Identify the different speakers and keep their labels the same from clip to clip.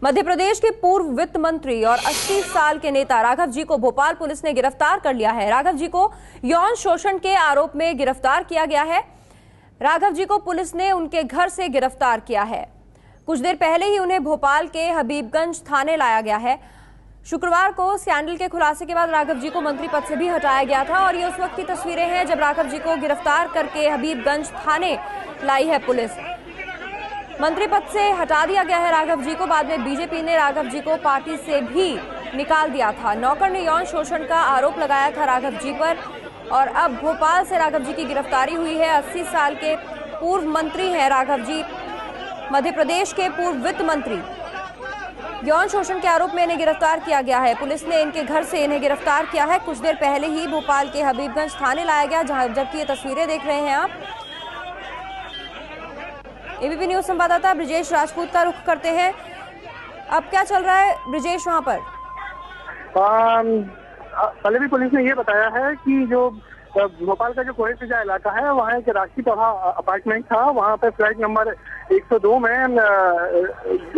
Speaker 1: मध्य प्रदेश के पूर्व वित्त मंत्री और 80 साल के नेता राघव जी को भोपाल पुलिस ने गिरफ्तार कर लिया है। राघव जी को यौन शोषण के आरोप में गिरफ्तार किया गया है। राघव जी को पुलिस ने उनके घर से गिरफ्तार किया है। कुछ देर पहले ही उन्हें भोपाल के हबीबगंज थाने लाया गया है। शुक्रवार को स्कैंडल के खुलासे के बाद राघव जी को मंत्री पद से भी हटाया गया था और ये उस वक्त की तस्वीरें हैं जब राघव जी को गिरफ्तार करके हबीबगंज थाने लाई है पुलिस। मंत्री पद से हटा दिया गया है राघव जी को। बाद में बीजेपी ने राघव जी को पार्टी से भी निकाल दिया था। नौकर ने यौन शोषण का आरोप लगाया था राघव जी पर और अब भोपाल से राघव जी की गिरफ्तारी हुई है। 80 साल के पूर्व मंत्री हैं राघव जी, मध्य प्रदेश के पूर्व वित्त मंत्री। यौन शोषण के आरोप में इन्हें गिरफ्तार किया गया है। पुलिस ने इनके घर से इन्हें गिरफ्तार किया है। कुछ देर पहले ही भोपाल के हबीबगंज थाने लाया गया, जबकि ये तस्वीरें देख रहे हैं आप। एबीपी न्यूज संवाददाता ब्रिजेश राजपूत का रुख करते हैं। अब क्या चल रहा है ब्रिजेश वहां पर?
Speaker 2: पहले भी पुलिस ने ये बताया है कि जो भोपाल का जो कोहे फिजा इलाका है वहाँ एक राष्ट्रीय प्रभा अपार्टमेंट था। वहाँ पे फ्लैट नंबर 102 में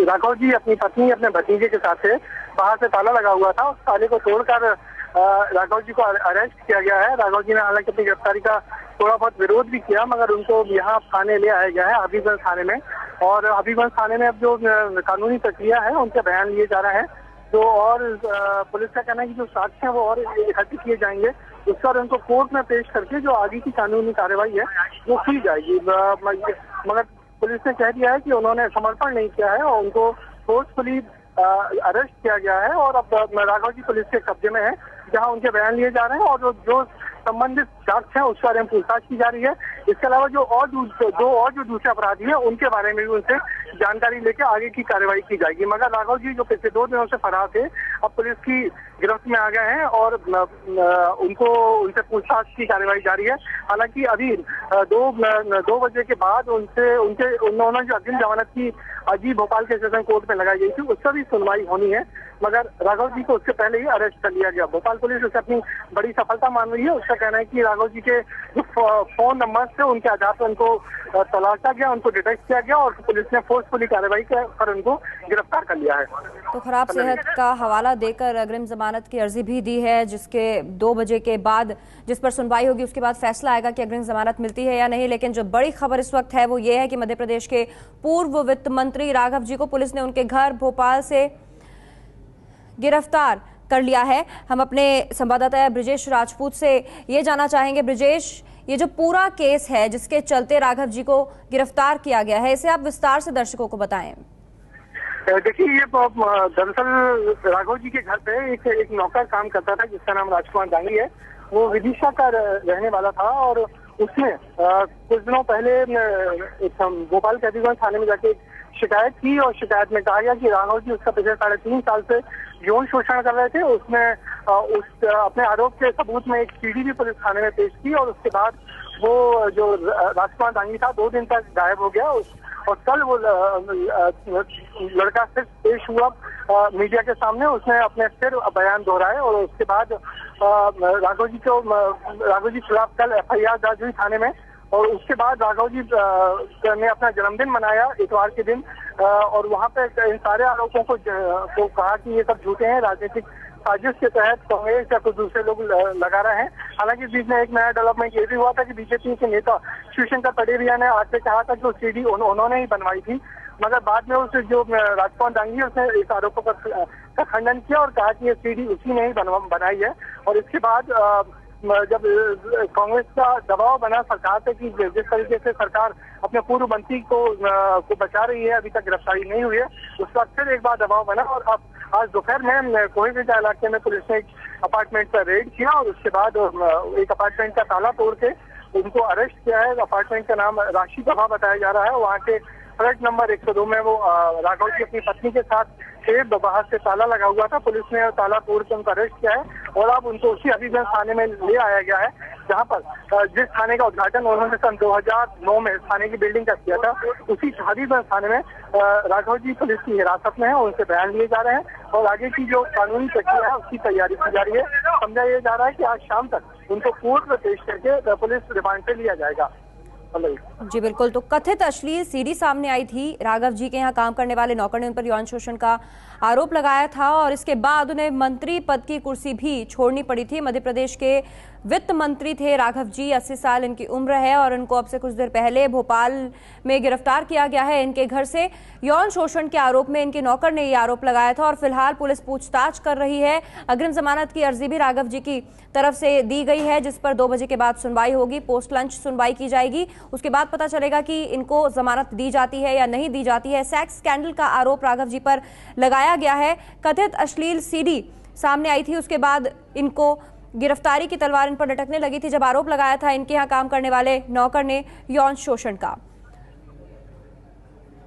Speaker 2: राघव जी अपनी पत्नी अपने भतीजे के साथ थे। बाहर से ताला लगा हुआ था, उस ताले को तोड़कर राघव जी को अरेस्ट किया गया है। राघव जी ने हालांकि अपनी गिरफ्तारी का थोड़ा बहुत विरोध भी किया, मगर उनको यहाँ थाने ले आया गया है, हबीबगंज थाने में। और हबीबगंज थाने में अब जो कानूनी प्रक्रिया है उनके बयान लिए जा रहे हैं। तो और पुलिस का कहना है कि जो साक्ष्य है वो और इकट्ठे किए जाएंगे, उसका और उनको कोर्ट में पेश करके जो आगे की कानूनी कार्रवाई है वो की जाएगी। मगर पुलिस ने कह दिया है कि उन्होंने समर्पण नहीं किया है और उनको फोर्सफुली अरेस्ट किया गया है और अब राघव जी पुलिस के कब्जे में है, जहां उनके बयान लिए जा रहे हैं और जो संबंधित साक्ष्य है उसके बारे में पूछताछ की जा रही है। इसके अलावा जो दूसरे अपराधी हैं उनके बारे में भी उनसे जानकारी लेकर आगे की कार्रवाई की जाएगी। मगर राघव जी जो पिछले 2 दिनों से फरार थे, अब पुलिस की गिरफ्त में आ गए हैं और उनसे पूछताछ की कार्रवाई जारी है। हालांकि अभी 2 बजे के बाद उन्होंने जो अग्रिम जमानत की अर्जी भोपाल के सेशन कोर्ट में लगाई गई थी, उसका भी सुनवाई होनी है, मगर राघव जी को उससे पहले ही अरेस्ट कर लिया गया। भोपाल पुलिस उसे अपनी बड़ी सफलता मान रही है। उसका कहना है कि राघव जी के जो फोन नंबर थे उनके आधार पर उनको तलाशा गया, उनको डिटेक्ट किया गया और पुलिस ने फोर्सफुली कार्रवाई कर उनको गिरफ्तार कर लिया है।
Speaker 1: तो खराब सेहत का हवाला देकर अग्रिम जमानत की अर्जी भी दी है, जिसके 2 बजे के बाद जिस पर सुनवाई होगी उसके बाद फैसला आएगा कि अग्रिम जमानत मिलती है या नहीं। लेकिन जो बड़ी खबर इस वक्त है वो ये है कि मध्य प्रदेश के पूर्व वित्त मंत्री राघव जी को पुलिस ने उनके घर भोपाल से गिरफ्तार कर लिया है। हम अपने संवाददाता ब्रिजेश राजपूत से ये जानना चाहेंगे, ब्रिजेश, ये जो पूरा केस है जिसके चलते राघव जी को गिरफ्तार किया गया है, इसे आप विस्तार से दर्शकों को बताएं।
Speaker 2: देखिए, ये दरअसल राघव जी के घर पे एक नौकर काम करता था जिसका नाम राजकुमार दांगी है। वो विदिशा का रहने वाला था और उसने कुछ दिनों पहले भोपाल के हबीबगंज थाने में जाके शिकायत की और शिकायत में कहा गया कि राघव जी उसका पिछले 3.5 साल से यौन शोषण कर रहे थे। उसने अपने आरोप के सबूत में एक सीडी भी पुलिस थाने में पेश की और उसके बाद वो जो राजकुमार दांगी था 2 दिन तक गायब हो गया और कल वो लड़का फिर पेश हुआ मीडिया के सामने। उसने अपने फिर बयान दोहराए और उसके बाद राघव जी के खिलाफ कल FIR दर्ज हुई थाने में। और उसके बाद राघव जी ने अपना जन्मदिन मनाया इतवार के दिन और वहां पे इन सारे आरोपों को कहा कि ये सब झूठे हैं, राजनीतिक साजिश के तहत कांग्रेस या कुछ दूसरे लोग लगा रहे हैं। हालांकि इस बीच में एक नया डेवलपमेंट ये भी हुआ था कि बीजेपी के नेता शिवशंकर पटेरिया ने आज से कहा था कि वो सीडी उन्होंने ही बनवाई थी, मगर बाद में उस जो राजकुमार दांगी उसने इस आरोपों का खंडन किया और कहा कि ये सीडी उसी ने ही बनाई है। और इसके बाद जब कांग्रेस का दबाव बना सरकार पे कि जिस तरीके से सरकार अपने पूर्व मंत्री को बचा रही है, अभी तक गिरफ्तारी नहीं हुई है, उस बाद फिर एक बार दबाव बना और अब आज दोपहर में कोहे फिजा इलाके में पुलिस ने एक अपार्टमेंट पर रेड किया और उसके बाद एक अपार्टमेंट का ताला तोड़ के उनको अरेस्ट किया है। अपार्टमेंट का नाम राष्ट्रीय प्रभा बताया जा रहा है। वहाँ के फ्लैट नंबर 102 में वो राघव जी अपनी पत्नी के साथ थे। बाहर से ताला लगा हुआ था, पुलिस ने ताला तोड़ के उनको अरेस्ट किया है और अब उनको उसी हबीबगंज थाने में ले आया गया है, जहां पर जिस थाने का उद्घाटन उन्होंने सन 2009 में थाने की बिल्डिंग का किया था, उसी हबीबगंज थाने में राघव जी पुलिस की हिरासत में है। उनसे बयान लिए जा रहे हैं और आगे की जो कानूनी प्रक्रिया है उसकी तैयारी की जा रही है। समझा ये जा रहा है कि आज शाम तक उनको कोर्ट में पेश करके पुलिस रिमांड पे लिया जाएगा।
Speaker 1: जी बिल्कुल। तो कथित अश्लील सीडी सामने आई थी। राघव जी के यहाँ काम करने वाले नौकर ने उन पर यौन शोषण का आरोप लगाया था और इसके बाद उन्हें मंत्री पद की कुर्सी भी छोड़नी पड़ी थी। मध्य प्रदेश के वित्त मंत्री थे राघव जी, 80 साल इनकी उम्र है और इनको अब से कुछ देर पहले भोपाल में गिरफ्तार किया गया है। इनके घर से यौन शोषण के आरोप में इनके नौकर ने ये आरोप लगाया था और फिलहाल पुलिस पूछताछ कर रही है। अग्रिम जमानत की अर्जी भी राघव जी की तरफ से दी गई है, जिस पर 2 बजे के बाद सुनवाई होगी। पोस्ट लंच सुनवाई की जाएगी, उसके बाद पता चलेगा कि इनको जमानत दी जाती है या नहीं दी जाती है। सेक्स स्कैंडल का आरोप राघव जी पर लगाया गया है। कथित अश्लील सीडी सामने आई थी, उसके बाद इनको गिरफ्तारी की तलवार इन पर लटकने लगी थी जब आरोप लगाया था इनके यहाँ काम करने वाले नौकर ने यौन शोषण का।